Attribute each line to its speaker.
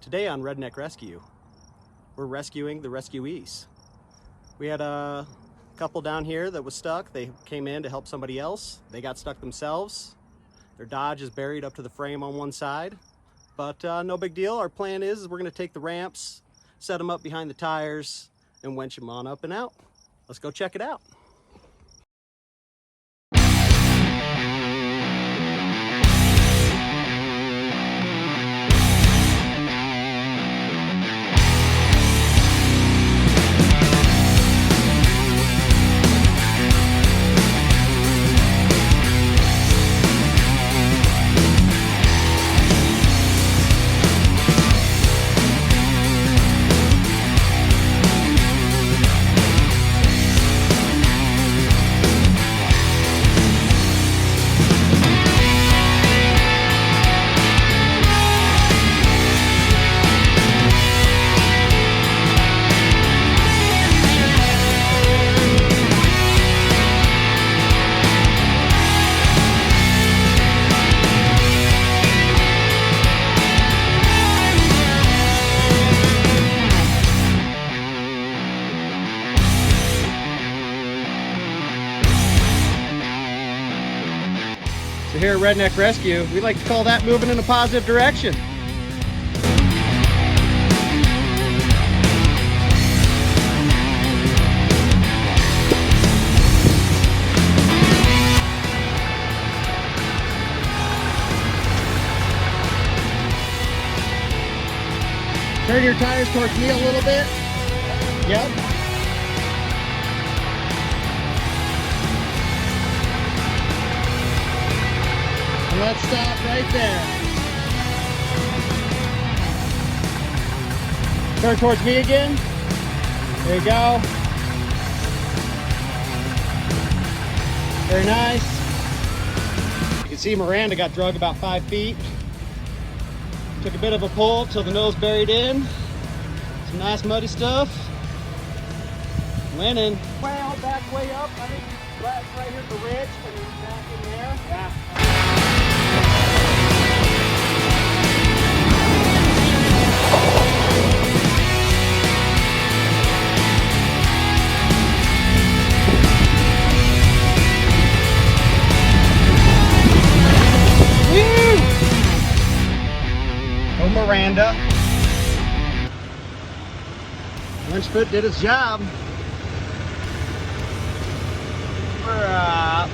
Speaker 1: Today on Redneck Rescue, we're rescuing the rescuees. We had a couple down here that was stuck. They came in to help somebody else. They got stuck themselves. Their Dodge is buried up to the frame on one side, but no big deal. Our plan is we're gonna take the ramps, set them up behind the tires, and winch them on up and out. Let's go check it out. So here at Redneck Rescue, we like to call that moving in a positive direction. Turn your tires towards me a little bit. Yep. Let's stop right there. Turn towards me again. There you go. Very nice. You can see Miranda got drug about 5 feet. Took a bit of a pull till the nose buried in. Some nice muddy stuff. Went in. Well, back way up. I think right here at the ridge and then back in there. Yeah. Miranda. Winch foot did its job. We're